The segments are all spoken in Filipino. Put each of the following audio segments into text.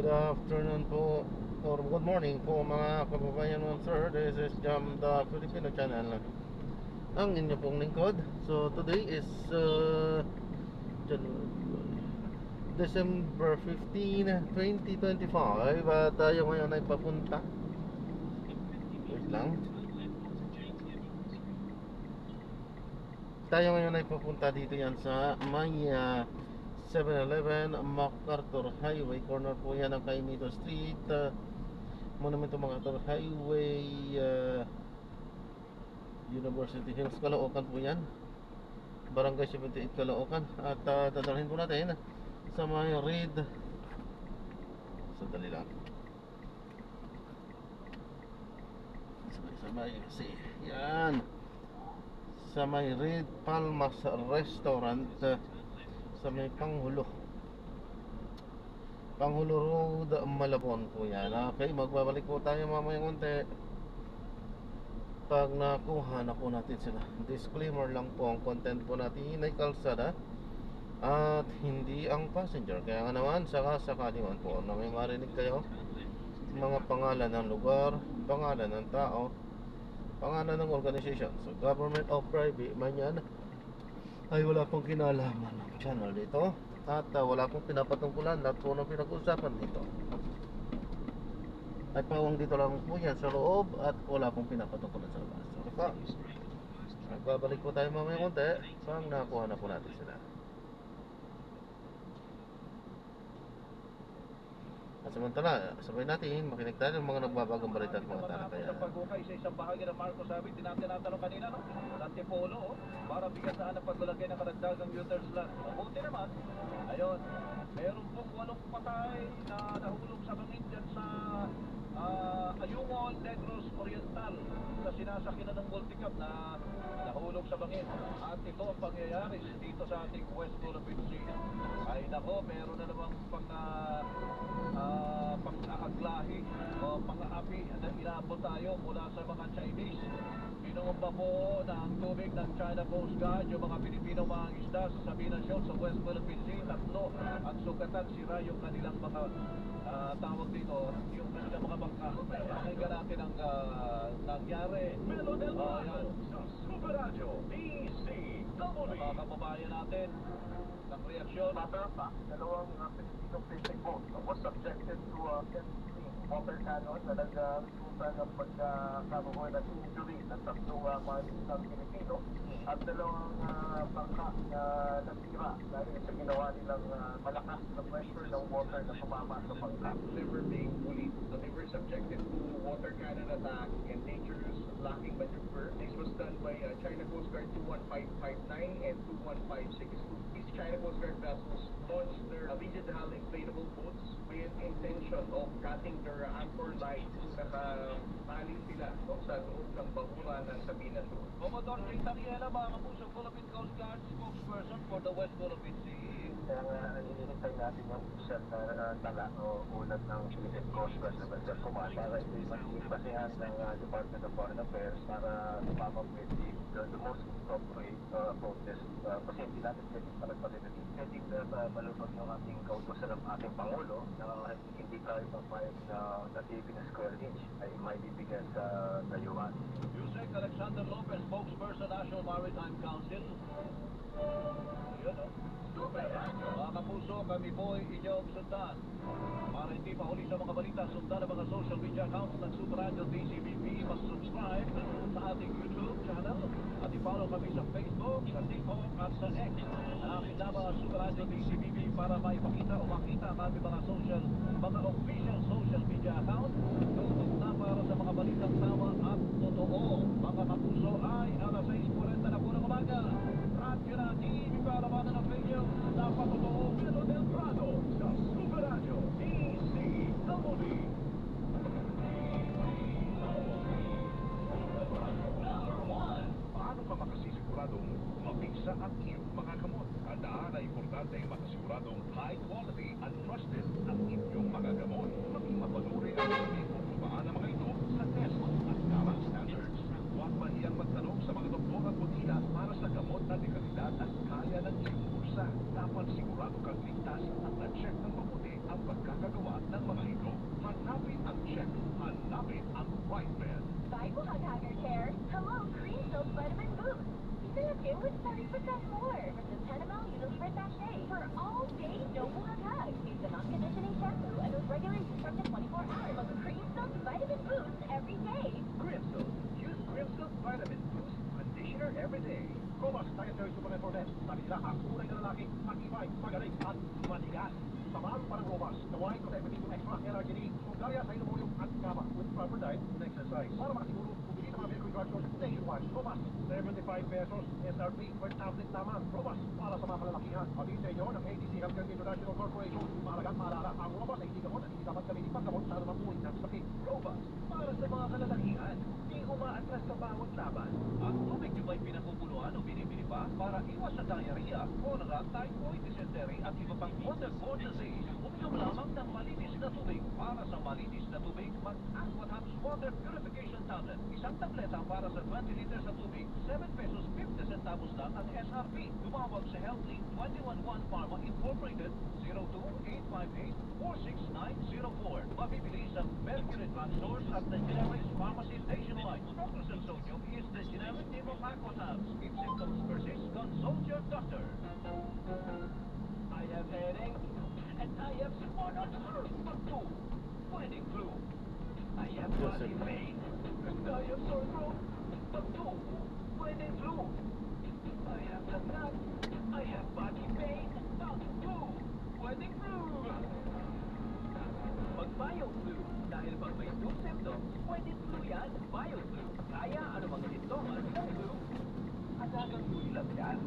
afternoon po or good morning po mga kababayan mo sir. This is Jam the Filipino channel, ang inyo pong lingkod. So today is December 15, 2025 at tayo ngayon ay papunta. Wait lang. Tayo ngayon ay papunta dito yan sa may 7-Eleven, MacArthur Highway. Corner po yan ng Caimito Street, Monumento MacArthur Highway, University Hills, Caloocan po yan. Barangay 78 Caloocan. At dadalhin po natin sa may Reed. Sandali lang. Sabay kasi yan, sa may Reed Palmas Restaurant, sa may Pangulo Road, Malabon po yan. Okay, magbabalik po tayo mamayang konti pag nakuha na po natin sila. Disclaimer lang po, ang content po natin ay kalsada at hindi ang passenger. Kaya nga naman, sakasakali man po na may marinig kayo mga pangalan ng lugar, pangalan ng tao, pangalan ng organization, so government o private man yan, ay wala pong kinalaman ng channel dito. At wala pong pinapatungkulan. Lahat po ng pinag-usapan dito ay pawang dito lang po yan sa loob at wala pong pinapatungkulan sa labas. So pa, nagbabalik po tayo mamaya konti pag nakuha na po natin sila. At samantala, sabay natin makinig tayo ng mga nagbabagang balita at mga talakayan. Pag-ukay sa isang bahagi ng Marcos Avenue, tinatanong kanina, no? Sa Antipolo, para bigyan saan ang paglalagay ng karagdagang U-turn slot. Mabuti naman, ayun, meron pong 8 patay na nahulog sa bangin dyan sa Ayungol, Negros Oriental, sa sinasakyan ng multicab na nahulog sa bangin. At ito ang pangyayari dito sa ating West Philippine Sea. Ay nako, meron na namang pang-aglahi o pang-aapi na inabot tayo mula sa mga Chinese. Pinumba po ng tubig ng China Coast Guard yung mga Pilipino mga isda sa Sabina Shoal sa West Philippine Sea. 3 ang sugatan, sira yung kanilang mga tawag dito, yung kanilang mga bangka. Pakinggan natin ang nangyari. Melo del Prado sa Super Radio DCW. Mga kababayan natin ng reaksyon. Dalawang Filipino fishing boat was subjected to a water cannon na nag-resulta ng pagkakaroon ng injury ng 3 mga Pilipino at 2 bangka na nasira dahil sa ginawa nilang malakas na pressure ng water na sumama sa bangka. They were being bullied, so they were subjected to water cannon attack and dangerous lacking maneuver. This was done by China Coast Guard 21559 and 21562. These China Coast Guard vessels launched their rigid hull inflatable boats with intention of cutting their anchor lights. Nakatali sila sa loob ng bahura ng Sabina Shoal. Commodore J. Tariela, mga kapusong Philippine Coast Guard spokesperson for the West Philippine Sea. Kaya nga, hinihintay natin yung official na tala o ulat ng Philippine Coast Guard na Bansa Command para ito'y magiging ng Department of Foreign Affairs para sumama with the most appropriate protest. Kasi hindi natin pwedeng palagpasin na pwedeng malunod yung ating kautusan ng ating Pangulo na hindi tayo papayag na TV na square inch ay may bibigyan sa dayuhan. Yusek Alexander Lopez, spokesperson National Maritime Council. Yun, no? Mga kapuso, kami po inyong sundan. Para hindi pa huli sa mga balita, sundan ang mga social media accounts ng Super Radio DCBP. Mas-subscribe sa ating YouTube channel at i-follow kami sa Facebook, sa TikTok at sa X. Ang aking nama Super Radio DCBP para maipakita o makita ang aming mga official social media account. Tutok na para sa mga balitang tama at totoo. Mga kapuso ay alas 6:40 na po ng umaga. Radyo na TV para mana ng radio. Dapat totoo, Melo del Prado sa Super Radio DCW. Paano ka makasiguradong mabigsa ang iyong mga gamot? Tandaan na importante ang makasiguradong high quality and trusted ang inyong mga gamot. Maging mapanuri ang sabi kung tumaan ang mga ito sa test at tamang standards. Huwag mahiyang magtanong sa mga doktor at butila para sa gamot na di kalidad at kaya ng iyong bulsa. Dapat sigurado kang ligtas at na-check ng mabuti ang pagkakagawa ng mga White Men. Bye, Hagar Care. Hello, Cream Soap Vitamin Boost. Pinake with 30% more versus Panama Unilever Sachet for all day no buhagag. Use the non-conditioning shampoo and with regular use from the 24 hours. Mag Cream Soap Vitamin Boost every day. Grimsel. Use Grimsel Vitamin Boost Conditioner every day. Robust Dietary Supplement for Men. Sabi nila, ang tunay na lalaki, matibay, magaling, at matigas. Samahan pa ng Robust, the wine of everything to extra L-arginine, Bulgaria sa ilumorium at GABA with proper diet and exercise. Para makasiguro, bumili sa mga medical drug stores nationwide. Robust, 75 pesos SRP per tablet lamang. Robust, para sa mga kalalakihan. Pagin sa inyo ng ADC Healthcare International Corporation. Mahalagang maalala, ang Robust ay hindi gamot at hindi dapat gamitin paggamot sa anumang uri ng sakit. Robust, para sa mga kalalakihan. Di umaatras sa bawat laban. Ang tubig niyo ba'y pinakukuluan o binibili pa para iwas sa diarrhea, cholera, typhoid, dysentery at iba pang waterborne disease? Uminom lamang ng malinis na tubig. Para sa malinis na tubig, mag-Aquatabs Water Purification Tablet. Isang tableta para sa 20 liters na tubig, 7 pesos 50 centavos lang ang SRP. Tumawag sa HealthLink 211 Pharma Incorporated 02-858-46904. Mabibili sa Mercury Drug Stores at the generic pharmacy nationwide. Proclus Sodium is the generic name of Aquatabs. If symptoms persist, consult your doctor. I have headache, and I have spinal flu. Finding flu. I have body pain, and I have sore throat. Flu. Finding flu. I have the nut. I have body pain. Flu. Finding flu. Pag bioflu, dahil pag may flu symptoms, pwede flu yan, bioflu. Kaya ano mga sintomas ng flu? Atagang flu lang yan.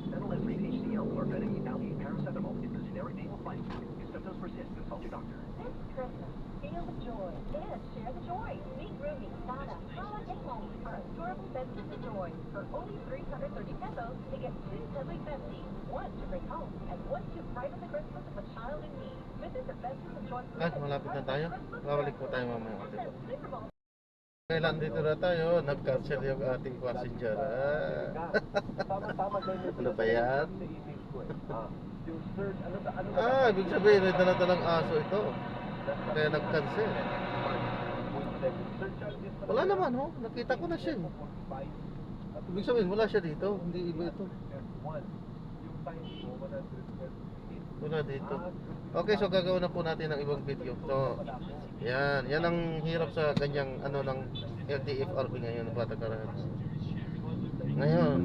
Phenylephrine HCl or phenylethylamine paracetamol is the generic name of finding flu. If symptoms persist, consult your doctor. This Christmas, feel the joy and share the joy. Meet Ruby, Sana, Mama, and Mommy are adorable besties of joy. For only 330 pesos, they get 2 cuddly besties, one to bring home, and one to brighten the Christmas of a child in need. Visit the Besties of Joy. Malapit na tayo. Babalik po tayo mamaya. Super Bowl. Kailan dito na tayo, nag-cancel yung ating passenger. Ano ba yan? Ibig sabihin, may dala-dalang aso ito. Kaya nag-cancel. Wala naman, ho. Nakita ko na siya. Ibig sabihin, wala siya dito. Hindi iba ito. Wala dito. Okay, so gagawin na po natin ng ibang video. So, yan ang hirap sa ganyang ano ng LTFRB ngayon, patakaran. Ngayon,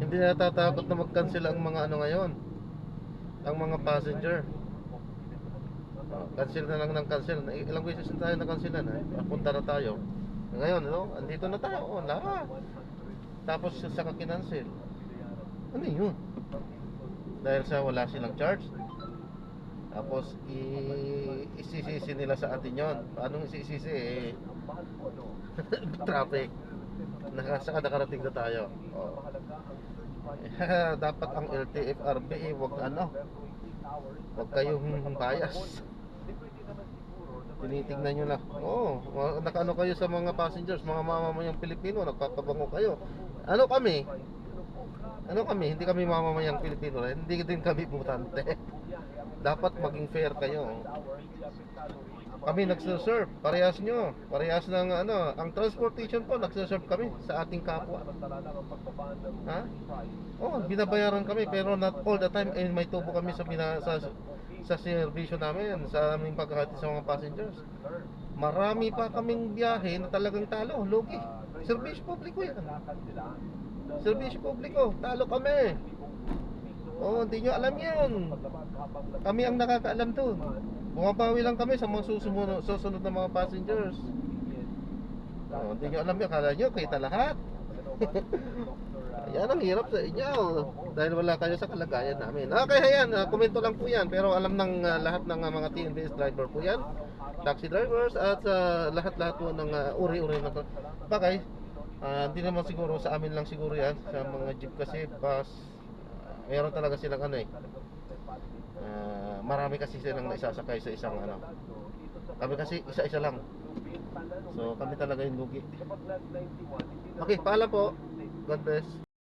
hindi na natatakot na mag-cancel ang mga ano ngayon. Ang mga passenger. Cancel na lang ng cancel. Ilang beses na tayo na-cancelan, punta na tayo. Ngayon, andito na tayo. Lahat. Tapos saka kinancel. Ano yun? Dahil sa wala silang charge. Tapos isisisi nila sa atin yon. Anong isisisi? Traffic. Saka nakarating na tayo. Dapat ang LTFRB wag kayong bias. Tinitingnan nyo lang. Nakaano kayo sa mga passengers, mga mamamayang Pilipino, nagpapabango kayo. Ano kami? Hindi kami mamamayang Pilipino, hindi din kami butante. Dapat maging fair kayo. Kami nagse-serve, parehas nyo. Parehas ng ang transportation po, nagse-serve kami sa ating kapwa. Binabayaran kami, pero not all the time may tubo kami sa servisyo namin, sa aming paghahati sa mga passengers. Marami pa kaming biyahe na talagang talo, lugi. Servisyo publiko yan. Servisyo publiko, talo kami. Hindi nyo alam yan. Kami ang nakakaalam doon. Bumabawi lang kami sa mga susunod na mga passengers. Hindi nyo alam yan. Kala nyo, kita lahat. Yan ang hirap sa inyo. Dahil wala kayo sa kalagayan namin. Okay, ayan. Komento lang po yan. Pero alam ng lahat ng mga TNBS driver po yan. Taxi drivers at lahat-lahat po ng uri-uri na to. Bagay, hindi naman siguro sa amin lang siguro yan. Sa mga jeep kasi, bus, meron talaga silang marami kasi silang naisasakay sa isang kami kasi isa-isa lang, so kami talaga yung lugi. Okay, paalam po. God bless.